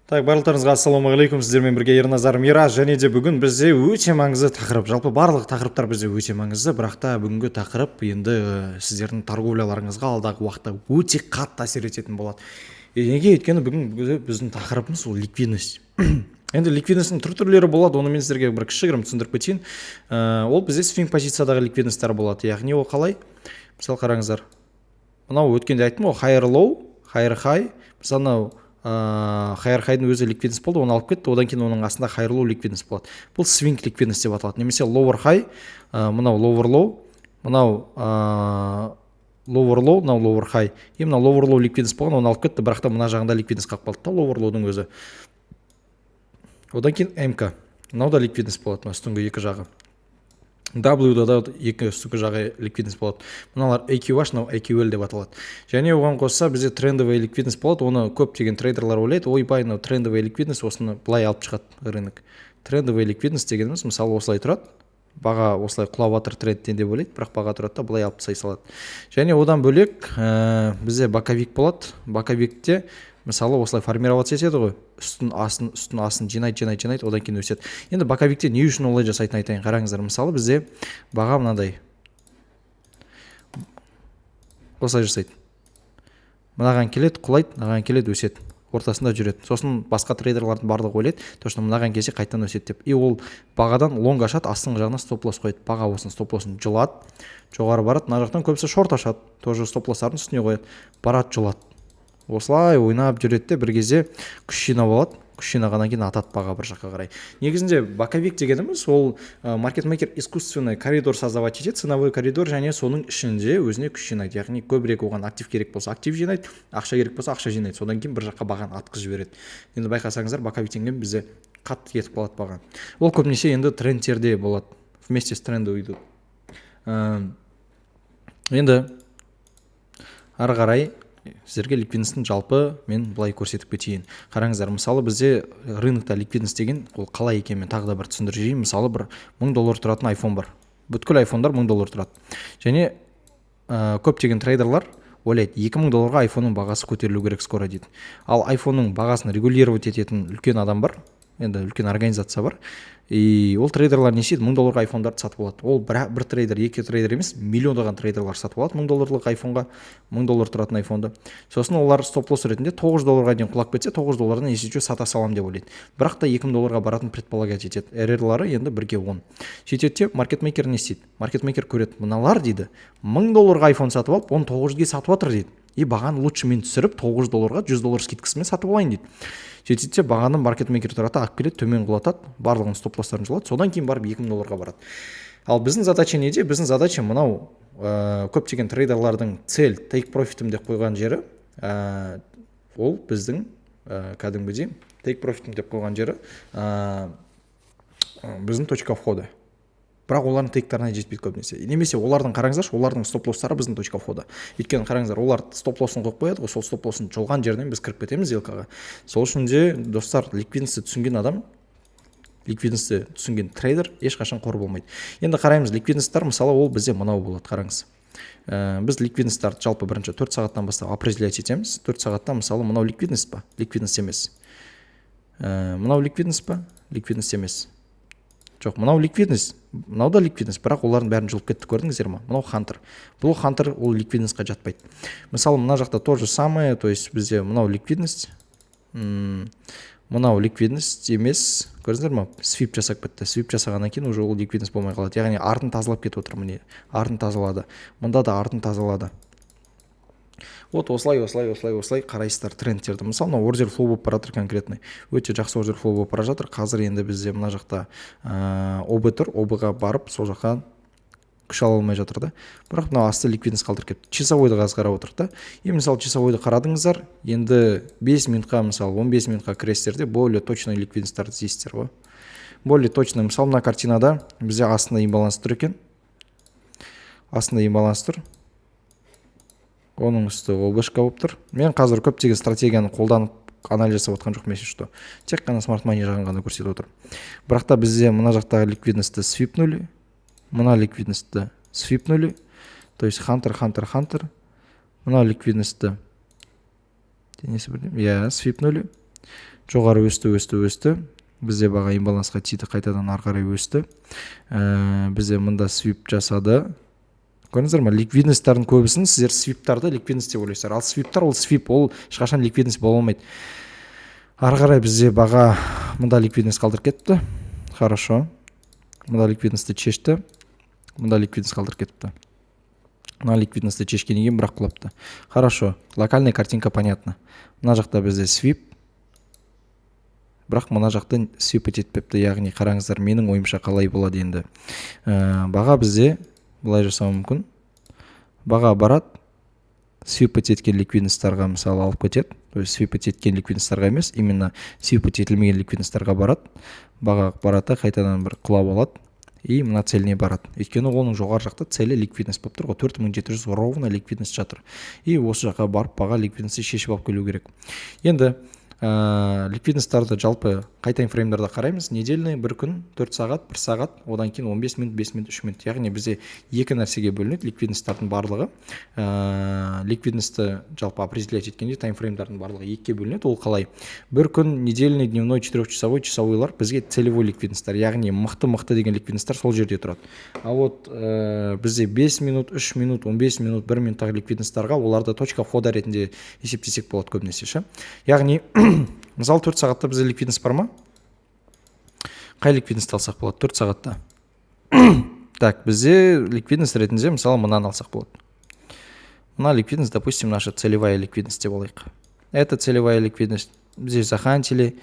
Так, барлықтарыңызға ассалаумағалейкум, сіздермен бірге Ерназар Мираж, және де бүгін бізде өте маңызды тақырып. Жалпы барлық тақырыптар бізде өте маңызды, бірақ та бүгінгі тақырып енді сіздердің торговляларыңызға алдағы уақытта өте қатты әсер ететін болады. Неге? Өйткені бүгін біздің тақырыбымыз ол ликвидность. Енді ликвидностьтің түрлері болады, оны мен сіздерге бір кішігірім түсіндіріп кетейін. Ол бізде свинг позициядағы ликвидностьтар болады. Яғни ол қалай? Мысалы қараңыздар. Мынау өткенде айттым, ол higher low, higher high. Мысалы мынау higher high-дың өзі ликвидность болды, оны алып кетті, одан кейін оның астында higher low ликвидность болады. Бұл swing ликвидность деп аталады. Немесе lower high, мынау lower low, мынау lower low, мынау lower high. И мынау lower low ликвидность болған, оны алып кетті, бірақ та мына жағында ликвидность қалып қалды да, lower low-дың өзі. Одан кейін МК. Мынау да ликвидность болады, үстіңгі екі жағы. W-да да екі үстіңгі жағы ликвидность болады. Мыналар AQH, мынау AQL деп аталады. Және оған қосса бізде трендовый ликвидность болады. Оны көптеген трейдерлар ойлайды, ойбай, мынау трендовый ликвидность, осыны былай алып шығады рынок. Трендовый ликвидность дегеніміз мысалы осылай тұрады. Баға осылай құлап жатыр трендтен деп ойлайды, бірақ баға тұрады да былай алып тастай салады. Және одан бөлек бізде боковик болады. Боковикте мысалы осылай формироваться етеді ғой, үстін асын жинайды, одан кейін өседі. Енді боковикте не үшін олай жасайтын айтайын. Қараңыздар, мысалы бізде баға мынадай осылай жасайды. Мынаған келеді, құлайды, мынаған келеді, өседі. Ортасында жүреді. Сосын басқа трейдерлардың барлығы ойлайды, точно мынаған келсе қайтадан өседі деп. И ол бағадан лонг ашады, астыңғы жағына стоп-лосс қояды. Баға осының стоп-лоссын жұлады, жоғары барады. Мына жақтан көбісі шорт ашады, тоже стоп-лосстардың үстіне қояды. Барады, жұлады. Осылай ойнап жүреді де бір кезде күш жинап алады. Күш жинағаннан кейін атады баға бір жаққа қарай. Негізінде боковик дегеніміз ол маркетмейкер искусственный коридор создавать етеді, ценовой коридор, және соның ішінде өзіне күш жинайды. Яғни көбірек оған актив керек болса актив жинайды, ақша керек болса ақша жинайды. Содан кейін бір жаққа бағаны атқызып жібереді. Енді байқасаңыздар, боковиктен кейін бізде қатты кетіп қалады баға. Ол көбінесе енді трендтерде болады. Вместе с трендом идут. Енді ары қарай сіздерге ликвидностьтің жалпы мен былай көрсетіп кетейін. Қараңыздар, мысалы бізде рынокта ликвидность деген ол қалай екенін мен тағы да бір түсіндіріп жейін. Мысалы бір $1000 тұратын iPhone бар. Бүткіл iPhone'дар $1000 тұрады. Және көптеген трейдерлар ойлайды, $2000-ға iPhone-ның бағасы көтерілу керек скоро дейді. Ал iPhone-ның бағасын регулировать ететін үлкен адам бар. Енді үлкен организация бар. И ол трейдерлар не істейді? $1000-ға iPhone-дарды сатып алады. Ол бір трейдер, екі трейдер емес, миллиондаған трейдерлар сатып алады $1000-лық iPhone-ға, $1000 тұратын iPhone-ды. Сосын олар стоп-лосс ретінде $900-ға дейін құлап кетсе, $900-дан есепше сата салам деп ойлайды. Бірақ та $2000-ға баратын предполагать етеді. Эррерлары енді 1-10. Сөйтеді, маркетмейкер не істейді? Маркетмейкер көреді, мыналар дейді, $1000-ға iPhone сатып алып, оны 900-ге сатып жатыр дейді. И бағаны лучше мен түсіріп $900-ға $100 скидкасымен сатып алайын дейді. Сөйтсе бағаны маркетмейкер тұрады, алып келеді, төмен құлатады, барлығын стоп-лосстарын жұлады, содан кейін барып $2000-ға барады. Ал біздің задача неде? Біздің задача мынау көптеген трейдерлардың цель take profit'ім деп қойған жері, ол біздің кәдімгідей take profit'ім деп қойған жері біздің точка входа. Бірақ олардың тейктарына жетпейді көбінесе. Немесе олардың қараңыздаршы, олардың стоп-лосстары біздің точка входа. Өйткені қараңыздар, олар стоп-лоссын қойып қояды ғой, сол стоп-лоссын жұлған жерден біз кіріп кетеміз сделкаға. Сол үшін де достар, ликвидностьті түсінген адам, ликвидностьті түсінген трейдер ешқашан қор болмайды. Енді қараймыз, ликвидностьтар мысалы ол бізде мынау болады, қараңыз. Біз ликвидностьтарды жалпы бірінші 4 сағаттан бастап определять етеміз. 4 сағатта мысалы мынау ликвидность па? Ликвидность емес. Мынау ликвидность па? Ликвидность емес. Жоқ, мынау ликвидность, мынау да ликвидность, бірақ олардың бәрін жұлып кетті, көрдіңіздер ма? Мынау хантер. Бұл хантер ол ликвидностьқа жатпайды. Мысалы, мына жақта то же самое, то есть бізде мынау ликвидность, мынау ликвидность емес, көрдіңіздер ма? Свип жасап кетті. Свип жасағаннан кейін уже ол ликвидность болмай қалады. Яғни артын тазалап кетіп отыр, міне. Артын тазалады. Мұнда да артын тазалады. Вот осылай қарайсыздар трендтерді. Мысалы, мына ордер флоу болып бара жатыр конкретный. Өте жақсы ордер флоу болып бара жатыр. Қазір енді бізде мына жақта ОБ тұр. ОБ-ға барып, сол жаққа күш ала алмай жатыр да. Бірақ мына асты ликвидность қалдырып кетті. Часовойды қазір қарап отырық та. И мысалы часовойды қарадыңыздар, енді 5 минутқа, мысалы 15 минутқа кіресіздерде более точный ликвидностьтарды іздейсіздер ғой. Более точный, мысалы мына картинада бізде астында имбаланс тұр екен. Астында имбаланс тұр. Оның үсті ОБ-шка болып тұр. Мен қазір көптеген стратегияны қолданып анализ жасап отқан жоқ, емес что. Тек қана смарт мани жағын ғана көрсетіп отыр. Бірақ та бізде мына жақтағы ликвидностьті свипнули, мына ликвидностьті свипнули, то есть хантер. Мына ликвидностьті денесі бірден, свипнули. жоғары өсті. Бізде баға имбалансқа тиді, қайтадан ары қарай өсті. Бізде мында свип жасады. Көрдіңіздер ма? Ликвидностьтардың көбісін сіздер свиптарды ликвидность деп ойлайсыздар. Ал свиптар ол свип, ол ешқашан ликвидность бола алмайды. Ары қарай бізде баға мында ликвидность қалдырып кетті. Хорошо. Мында ликвидностьті шешті. Мында ликвидность қалдырып кетті. Мына ликвидностьті шешкеннен кейін бірақ құлапты. Хорошо. Локальная картинка понятна. Мына жақта бізде свип. Бірақ мына жақта свип етпепті. Яғни қараңыздар, менің ойымша қалай болады енді. Баға бізде былай жасау мүмкін. Баға барады, свип еткен ликвидностьтарға мысалы алып кетеді. То есть свип еткен ликвидностьтарға емес, именно свип етілмеген ликвидностьтарға барады. Баға барады, қайтадан бір құлап алады и мына целіне барады. Өйткені оның жоғары жақта целі ликвидность болып тұр ғой, 4700 ровно ликвидность жатыр. И осы жаққа барып баға ликвидностьті шешіп алып келу керек. Енді ликвидностьтарды жалпы қай таймфреймдарда қараймыз? Недельный, бір күн, 4 сағат, 1 сағат, одан кейін 15 минут, 5 минут, 3 минут. Яғни бізде екі нәрсеге бөлінеді ликвидностьтардың барлығы. Ликвидностьті жалпы определять еткенде таймфреймдардың барлығы екіге бөлінеді. Ол қалай? Бір күн, недельный, дневной, 4-часовой, часовойлар бізге целевой ликвидностьтар, яғни мықты деген ликвидностьтар сол жерде тұрады. А вот бізде 5 минут, 3 минут, 15 минут, 1 минуттағы ликвидностьтарға оларды точка входа ретінде есептесек болады көбінесе. Яғни мысалы 4 сағатта бізде ликвидность бар ма? Қай ликвидность алсақ болады 4 сағатта? Так, бізде ликвидность ретінде мысалы мынаны алсақ болады. Мына ликвидность, допустим, наша целевая ликвидность деп алайық. Это целевая ликвидность. Здесь захантили,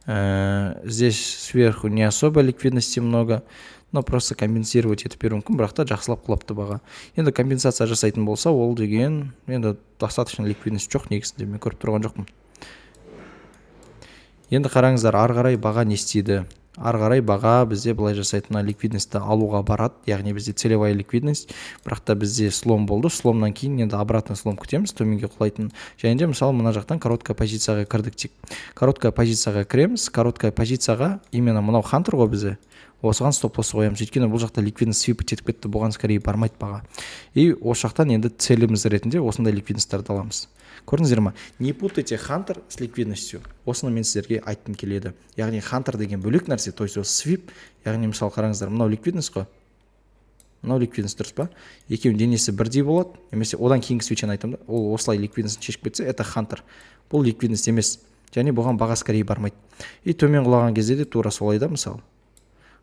здесь сверху не особо ликвидности много, но просто компенсировать етіп беру мүмкін, бірақ та жақсылап құлапты баға. Енді компенсация жасайтын болса, ол деген енді достаточно ликвидность жоқ негізінде, мен көріп тұрған жоқпын. Енді қараңыздар, ары қарай баға не істейді? Ары қарай баға бізде былай жасайтын ликвидностьті алуға барады, яғни бізде целевая ликвидность, бірақ та бізде слом болды, сломнан кейін енді обратно слом күтеміз, төменге құлайтын. Және де мысалы мына жақтан короткая позицияға кірдік тек. Короткая позицияға кіреміз, короткая позицияға именно мынау хантер ғой бізде. Осыған стоп-лосс қоямыз. Өйткені бұл жақта ликвидность свип етіп кетті, бұған скорее бармайды баға. И осы жақтан енді целіміз ретінде осындай ликвидностьтарды аламыз. Көрдіңіздер ма? Не путайте хантер с ликвидностью. Осыны мен сіздерге айтқым келеді. Яғни хантер деген бөлек нәрсе, то есть свип, яғни мысалы қараңыздар, мынау ликвидность қой. Мынау ликвидность дұрыс па? Екеуінің денесі бірдей болады, немесе одан кейінгі свичен айтамын да, ол осылай ликвидностьті шешіп кетсе, это хантер. Бұл ликвидность емес. Және бұған баға скорее бармайды. И төмен құлаған кезде де тура солай да мысалы.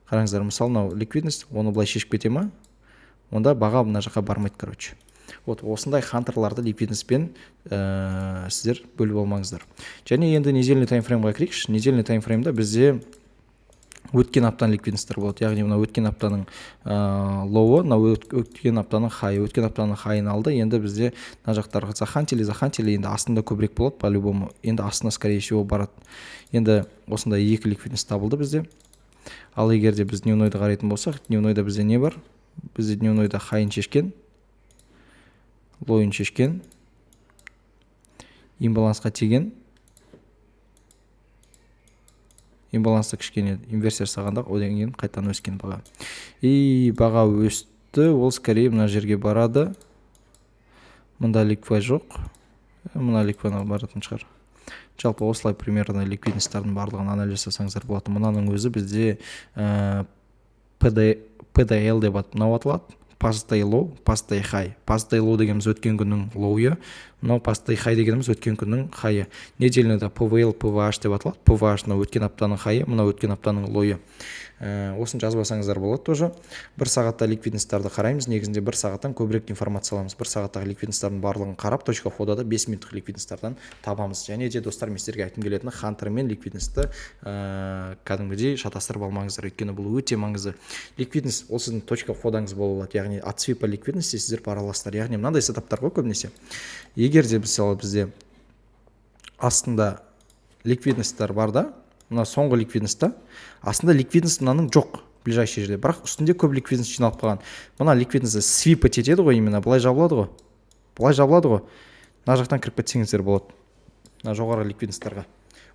Қараңыздар, мысалы мынау ликвидность, оны былай шешіп кете ма? Онда баға мына жаққа бармайды, короче. Вот осындай хантерларды ликвидностьпен сіздер бөліп алмаңыздар. Және енді недельный таймфреймға кірейікші. Недельный таймфреймда бізде өткен аптаның ликвидностьтар болады. Яғни мына өткен аптаның лоуы, мына өткен аптаның хайы, өткен аптаның хайын алды. Енді бізде мына жақтарға захантили енді астында көбірек болады по-любому. Енді астына скорее всего барады. Енді осындай екі ликвидность табылды бізде. Ал егер де біз дневнойды қарайтын болсақ, дневнойда бізде не бар? Бізде дневнойда хайын шешкен, лойын шешкен, имбалансқа теген, имбалансты кішкене инверсия жасағанда одан кейін қайтадан өскен баға. И баға өсті, ол скорее мына жерге барады. Мында ликвай жоқ, мына ликвайға баратын шығар. Жалпы осылай примерно ликвидностьтардың барлығын анализ жасаңыздар болады. Мынаның өзі бізде PDL деп аталады. Past day low, past day high. Past day low дегеніміз өткен күннің лоуы, мынау past day high дегеніміз өткен күннің хайы. Недельныйда PVL, PVH деп аталады. PVH мынау өткен аптаның хайы, мынау өткен аптаның лойы. Осын жазбасаңыздар болады тоже. Бір сағатта ликвидностьтарды қараймыз, негізінде бір сағаттан көбірек информация аламыз. Бір сағаттағы ликвидностьтардың барлығын қарап, точка входада 5 минуттық ликвидностьтардан табамыз. Және де достар, мен сіздерге айтқым келетіні хантер мен ликвидностьті кәдімгідей шатастырып алмаңыздар, өйткені бұл өте маңызды. Ликвидность ол сіздің точка входаңыз бола алады, яғни от свипа ликвидности сіздер пара аласыздар. Яғни мынандай сетаптар ғой көбінесе. Егер де бізде астында ликвидностьтар бар да, мына соңғы ликвидностьта астында ликвидность мынаның жоқ ближайший жерде, бірақ үстінде көп ликвидность жиналып қалған. Мына ликвидность свип етеді ғой, именно былай жабылады ғой. Былай жабылады ғой. Мына жақтан кіріп кетсеңіздер болады. Мына жоғары ликвидностьтарға.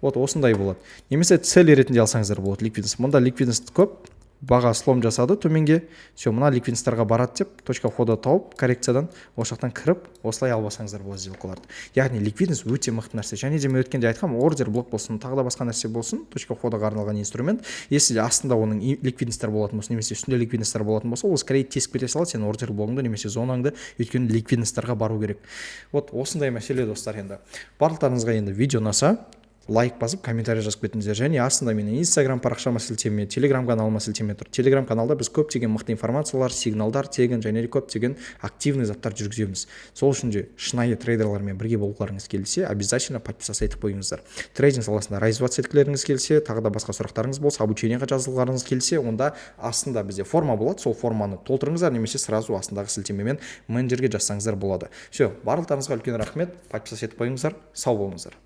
Вот осындай болады. Немесе цель ретінде алсаңыздар болады ликвидность. Мұнда ликвидность көп, баға слом жасады төменге. Все, мына ликвидностарға барады деп точка входа тауып коррекциядан осы жақтан кіріп осылай албасаңыздар болады сделкаларды. Яғни ликвидность өте мықты нәрсе. Және де мен өткенде айтқам, ордер блок болсын, тағы да басқа нәрсе болсын, точка входаға арналған инструмент. Если астында оның ликвидностьтар болатын болса, немесе үстінде ликвидностьтар болатын болса, ол скорее тесіп кете салады сен ордер блогыңды немесе зонаңды, өйткені ликвидностьтарға бару керек. Вот осындай мәселе достар. Енді барлықтарыңызға енді видео ұнаса лайк басып комментарий жазып кетіңіздер. Және астында менің инстаграм парақшама сілтеме, телеграм каналыма сілтеме тұр. Телеграм каналда біз көптеген мықты информациялар, сигналдар тегін және де көптеген активный заттар жүргіземіз. Сол үшін де шынайы трейдерлармен бірге болғыларыңыз келсе, обязательно подписаться етіп қойыңыздар. Трейдинг саласында развиваться еткілеріңіз келсе, тағы да басқа сұрақтарыңыз болса, обучениеға жазылғыларыңыз келсе, онда астында бізде форма болады, сол форманы толтырыңыздар, немесе сразу астындағы сілтемемен менеджерге жазсаңыздар болады. Все, барлықтарыңызға үлкен рахмет, подписаться етіп қойыңыздар, сау болыңыздар.